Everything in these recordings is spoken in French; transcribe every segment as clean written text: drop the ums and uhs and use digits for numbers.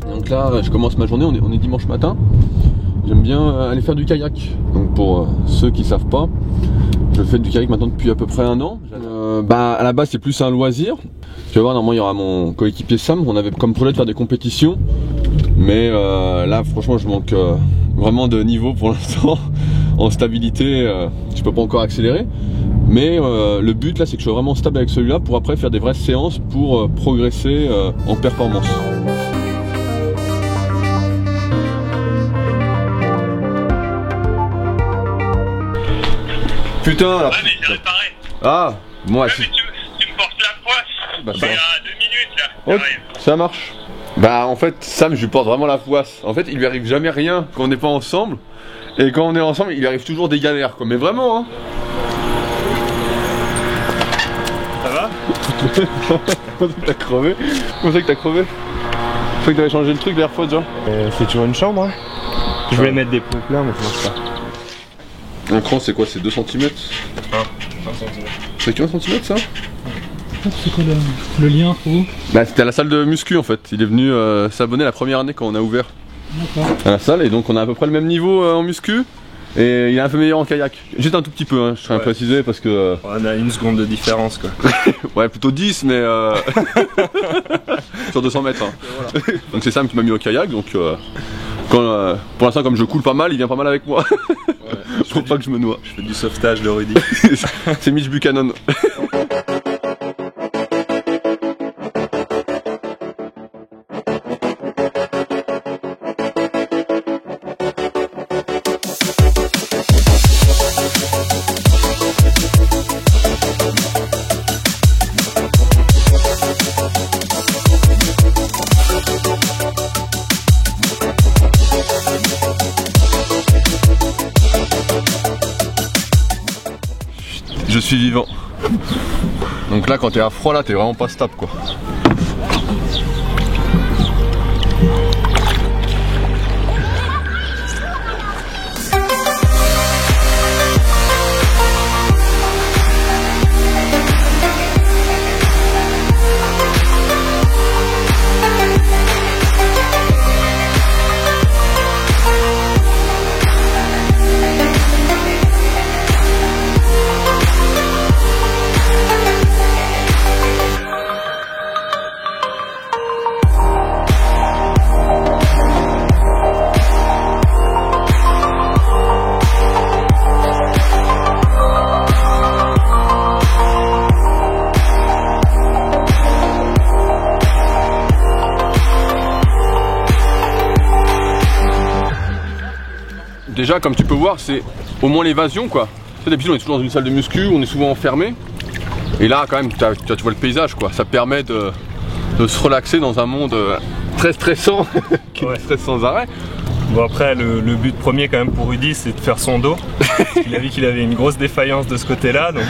Donc là, je commence ma journée, on est dimanche matin. J'aime bien aller faire du kayak. Donc pour ceux qui savent pas, je fais du kayak maintenant depuis à peu près 1 an. À la base c'est plus un loisir. Tu vas voir, normalement il y aura mon coéquipier Sam. On avait comme projet de faire des compétitions. Mais là franchement je manque vraiment de niveau pour l'instant. En stabilité, je peux pas encore accélérer. Mais le but là c'est que je sois vraiment stable avec celui-là pour après faire des vraies séances pour progresser en performance. Putain alors... Ouais mais j'ai réparé. Ah moi Ouais, si... mais tu me portes la poisse. Bah, Il y a 2 minutes là. Ok, ça marche. Bah en fait Sam je lui porte vraiment la poisse. En fait il lui arrive jamais rien quand on n'est pas ensemble. Et quand on est ensemble il lui arrive toujours des galères quoi. Mais vraiment hein. Ça va? Comment c'est que t'as crevé? Comment c'est que t'as crevé? Je crois que t'avais changé le truc la dernière fois déjà. C'est toujours une chambre hein. Je voulais mettre des pompes là mais ça marche pas. Un cran c'est quoi? C'est 2 cm? 1 cm. C'est 15 cm ça? C'est quoi le lien pour vous? Bah c'était à la salle de muscu en fait. Il est venu s'abonner la première année quand on a ouvert à la salle et donc on a à peu près le même niveau en muscu. Et il est un peu meilleur en kayak. Juste un tout petit peu, hein, je tiens à préciser parce que... On a 1 seconde de différence quoi. Ouais plutôt 10 mais... sur 200 mètres. Hein. Voilà. Donc c'est Sam qui m'a mis au kayak donc... Quand, pour l'instant comme je coule pas mal, il vient pas mal avec moi. Ouais, pour pas que je me noie. Je fais du sauvetage de Rudy. C'est Mitch Buchanan. Je suis vivant. Donc là quand t'es à froid là t'es vraiment pas stable quoi. Déjà comme tu peux voir c'est au moins l'évasion quoi. Tu sais, d'habitude on est toujours dans une salle de muscu, on est souvent enfermé. Et là quand même tu vois le paysage quoi. Ça permet de se relaxer dans un monde très stressant qui stresse sans arrêt. Bon après le but premier quand même pour Rudy c'est de faire son dos. Il a vu qu'il avait une grosse défaillance de ce côté là donc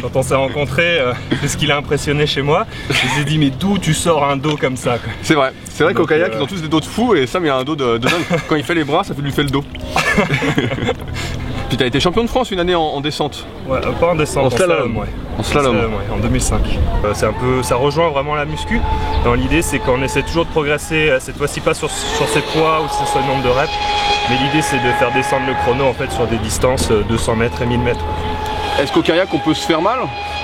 quand on s'est rencontrés c'est ce qui l'a impressionné chez moi. Il s'est dit mais d'où tu sors un dos comme ça? C'est vrai qu'au kayak ils ont tous des dos de fou et Sam il a un dos de dingue. Quand il fait les bras ça lui fait le dos. Puis t'as été champion de France une année en descente. Ouais, pas en descente, en slalom, ouais. En slalom, ouais, en 2005. C'est un peu, ça rejoint vraiment la muscu. Dans l'idée, c'est qu'on essaie toujours de progresser, cette fois-ci pas sur ses poids ou sur le nombre de reps, mais l'idée c'est de faire descendre le chrono en fait sur des distances 200 mètres et 1000 mètres. Est-ce qu'au kayak on peut se faire mal?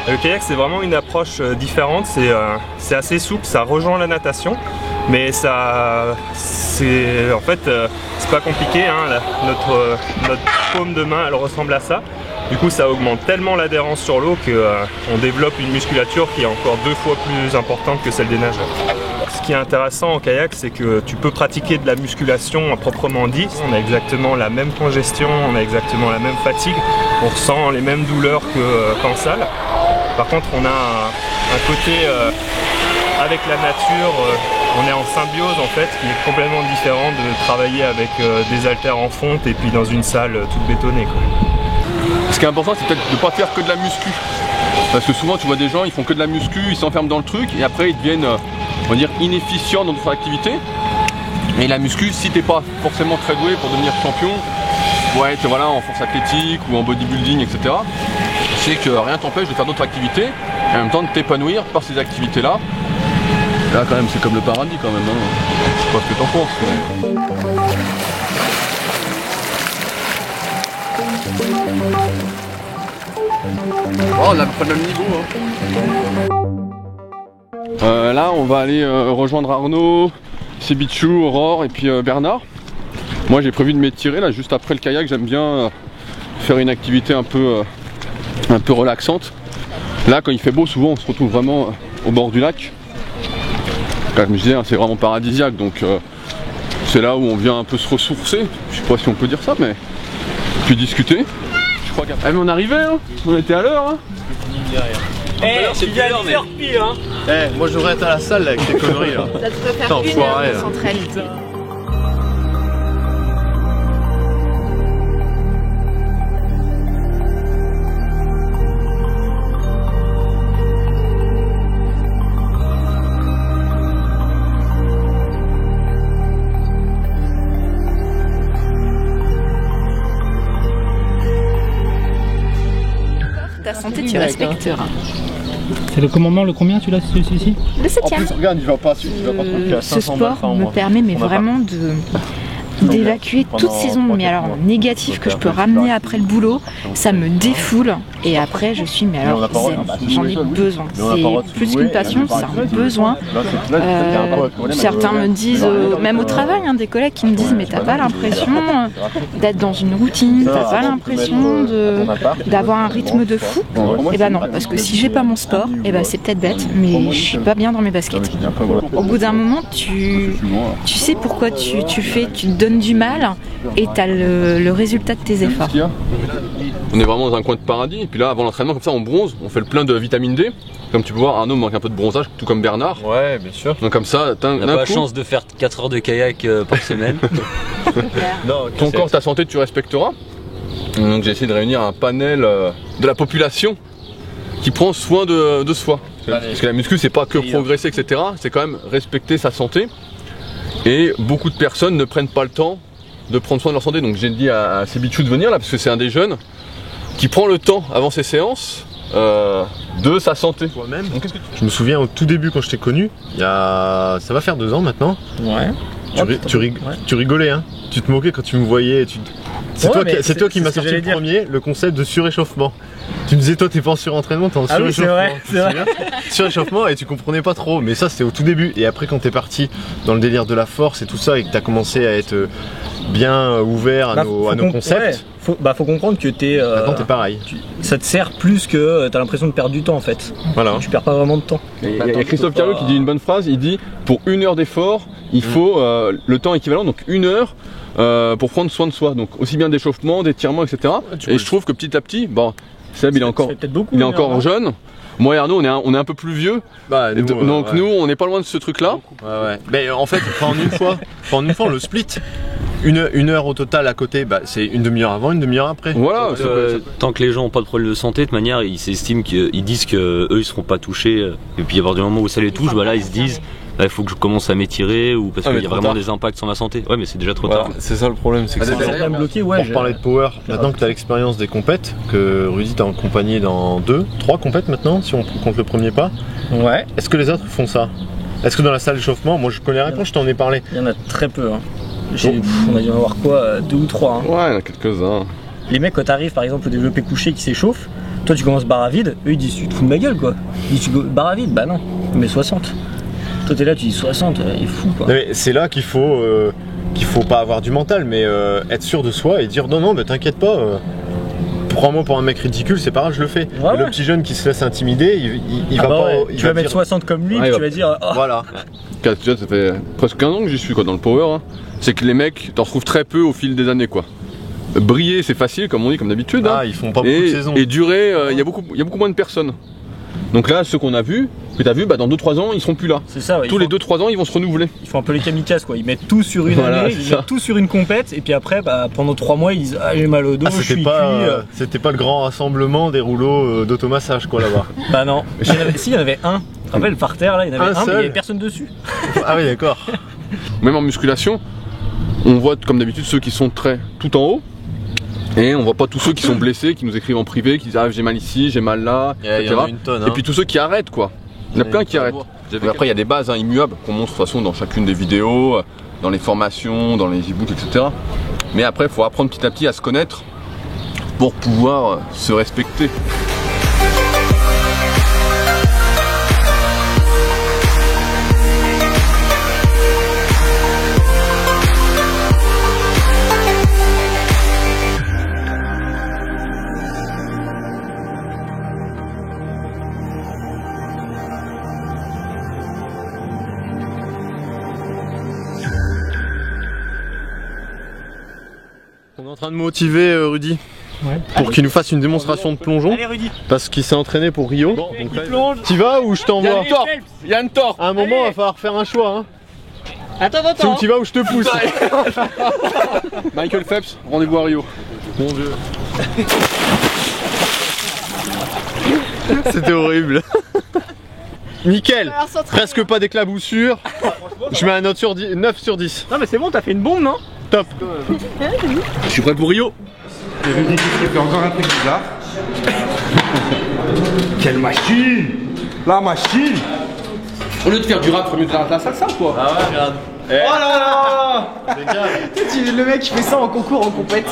Le kayak c'est vraiment une approche différente, c'est assez souple, ça rejoint la natation, mais ça, c'est en fait c'est pas compliqué, hein, notre paume de main elle ressemble à ça. Du coup ça augmente tellement l'adhérence sur l'eau qu'on développe une musculature qui est encore 2 fois plus importante que celle des nageurs. Ce qui est intéressant en kayak c'est que tu peux pratiquer de la musculation à proprement dit. On a exactement la même congestion, on a exactement la même fatigue, on ressent les mêmes douleurs qu'en salle. Par contre on a un côté avec la nature on est en symbiose en fait, qui est complètement différent de travailler avec des haltères en fonte et puis dans une salle toute bétonnée, quoi. Ce qui est important, c'est peut-être de ne pas faire que de la muscu. Parce que souvent tu vois des gens, ils font que de la muscu, ils s'enferment dans le truc et après ils deviennent, on va dire, inefficients dans d'autres activités. Et la muscu, si t'es pas forcément très doué pour devenir champion, ouais, voilà, en force athlétique ou en bodybuilding, etc. C'est que rien t'empêche de faire d'autres activités et en même temps de t'épanouir par ces activités-là. Là quand même c'est comme le paradis quand même, hein. Je sais pas ce que t'en penses. Oh, on n'a pas le même niveau, hein. Là on va aller rejoindre Arnaud, Sébichou, Aurore et puis Bernard. Moi j'ai prévu de m'étirer là juste après le kayak, j'aime bien faire une activité un peu relaxante. Là quand il fait beau souvent on se retrouve vraiment au bord du lac. Comme je disais, c'est vraiment paradisiaque, donc c'est là où on vient un peu se ressourcer. Je sais pas si on peut dire ça, mais puis discuter. Je crois qu'après. Ah mais on arrivait, hein, on était à l'heure. Hein. Tu viens de faire pire, hein. Moi je devrais être à la salle là, avec tes conneries là. Ça te faire une heure de centralité. Ta santé, tu respecteras. C'est le commandement, le combien tu l'as celui-ci? Le 7e. Regarde, il va pas truc à Ce 500 balles sport par me mois. permet mais On a pas. vraiment d'évacuer toutes ces ondes, mais alors négatives que je peux ramener après le boulot, ça me défoule et après je suis mais alors zen. J'en ai besoin. C'est plus qu'une passion, c'est un besoin. Certains me disent, même au travail, hein, des collègues qui me disent mais t'as pas l'impression d'être dans une routine, t'as pas l'impression d'avoir un rythme de fou. Et ben non, parce que si j'ai pas mon sport, et ben c'est peut-être bête, mais je suis pas bien dans mes baskets. Au bout d'un moment, tu sais pourquoi tu fais, tu te donnes du mal et tu as le résultat de tes efforts. On est vraiment dans un coin de paradis et puis là avant l'entraînement comme ça on bronze, on fait le plein de vitamine D. Comme tu peux voir Arnaud manque un peu de bronzage tout comme Bernard. Ouais bien sûr. Donc comme ça on n'a pas la chance de faire 4 heures de kayak par semaine. Ton corps, ta santé tu respecteras. Donc j'ai essayé de réunir un panel de la population qui prend soin de soi. Parce que la muscu c'est pas que progresser etc. C'est quand même respecter sa santé. Et beaucoup de personnes ne prennent pas le temps de prendre soin de leur santé. Donc j'ai dit à Sébichou de venir là parce que c'est un des jeunes qui prend le temps avant ses séances de sa santé. Toi-même. Je me souviens au tout début quand je t'ai connu, ça va faire 2 ans maintenant. Ouais. Tu rigolais hein. Tu te moquais quand tu me voyais. C'est toi qui m'as sorti le premier, le concept de suréchauffement. Tu me disais toi t'es pas en surentraînement, t'es en suréchauffement. Oui, c'est vrai. Suréchauffement et tu comprenais pas trop, mais ça c'était au tout début. Et après quand t'es parti dans le délire de la force et tout ça et que t'as commencé à être bien ouvert à nos concepts. Ouais. Faut comprendre que maintenant t'es pareil. Ça te sert plus que t'as l'impression de perdre du temps en fait. Voilà. Tu perds pas vraiment de temps. Il y a Christophe Carriot qui dit une bonne phrase, il dit pour 1 heure d'effort, il faut le temps équivalent, donc 1 heure pour prendre soin de soi. Donc aussi bien d'échauffement, d'étirement, etc. Et je trouve que petit à petit, bon, Seb il est encore jeune. Moi et Arnaud on est un peu plus vieux, donc nous on n'est pas loin de ce truc là. Ouais. Mais en fait prendre une fois le split. Une heure au total à côté, c'est une demi-heure avant, une demi-heure après. Voilà. Tant que les gens n'ont pas de problème de santé, de toute manière, ils s'estiment qu'ils disent qu'eux ils seront pas touchés. Et puis à partir du moment où ça les touche, là ils se disent il faut que je commence à m'étirer ou parce qu'il y a vraiment des impacts sur ma santé. Ouais mais c'est déjà trop tard. C'est ça le problème, c'est que c'est bloqué. Pour parler de power, maintenant que tu as l'expérience des compètes, que Rudy t'a accompagné dans 3 compètes maintenant, si on compte le premier pas. Ouais. Est-ce que les autres font ça? Est-ce que dans la salle d'échauffement, moi je connais la réponse, je t'en ai parlé. Il y en a très peu. Hein. On a dû en avoir quoi 2 ou 3 hein. Ouais, il y en a quelques-uns. Les mecs quand t'arrives par exemple au développé couché qui s'échauffe, toi tu commences barre à vide, eux ils disent tu te fous de ma gueule quoi. Ils disent barre à vide, bah non, mais 60. Toi t'es là tu dis 60, il est fou quoi. Mais c'est là qu'il faut pas avoir du mental, mais être sûr de soi et dire non mais t'inquiète pas. Prends-moi pour un mec ridicule, c'est pas grave, je le fais. Ouais, le petit jeune qui se laisse intimider, il va pas. Tu vas mettre 60 comme lui, tu vas dire. Oh. Voilà. Ça fait presque 15 ans que j'y suis dans le power. Hein. C'est que les mecs, t'en retrouves très peu au fil des années quoi. Briller c'est facile comme on dit, comme d'habitude. Ils font pas beaucoup de saisons. Et durer, il y a beaucoup moins de personnes. Donc là, ceux qu'on a vus, que t'as vu, bah dans 2-3 ans, ils seront plus là. C'est ça, ouais, tous les 2-3 ans, ils vont se renouveler. Ils font un peu les kamikazes quoi, ils mettent tout sur une année, ils mettent tout sur une compète, et puis après, bah, pendant 3 mois, ils disent ah j'ai mal au dos, je suis cuit. C'était pas le grand rassemblement des rouleaux d'automassage quoi là-bas. Bah non, si il y en avait un. Tu te rappelles, par terre là, il y en avait un mais il y avait personne dessus. Ah oui d'accord. Même en musculation, on voit comme d'habitude ceux qui sont très tout en haut. Et on voit pas tous ceux qui sont blessés, qui nous écrivent en privé, qui disent ah j'ai mal ici, j'ai mal là, etc. Il y en a une tonne, hein. Et puis tous ceux qui arrêtent quoi. Il y en a plein qui arrêtent. Après il y a des bases immuables qu'on montre de toute façon dans chacune des vidéos, dans les formations, dans les e-books, etc. Mais après il faut apprendre petit à petit à se connaître pour pouvoir se respecter. On est en train de motiver Rudy pour qu'il nous fasse une démonstration de plongeon. Allez Rudy. Parce qu'il s'est entraîné pour Rio. Bon, tu vas ou je t'envoie? Yann Thor. À un moment, il va falloir faire un choix. Hein. Attends. Tu vas ou je te pousse? Michael Phelps, rendez-vous à Rio. Mon dieu. C'était horrible. Nickel. Presque pas d'éclaboussure. Je mets un note sur 10, 9 sur 10. Non mais c'est bon, t'as fait une bombe non? Top. Je suis prêt pour Rio. Et Rudy qui fait encore un truc bizarre. Quelle machine! La machine! Au lieu de faire du rap, il faut mieux faire de la salsa quoi. Ah ouais, regarde. Oh là là! Les gars. Le mec qui fait ça en concours, en compète.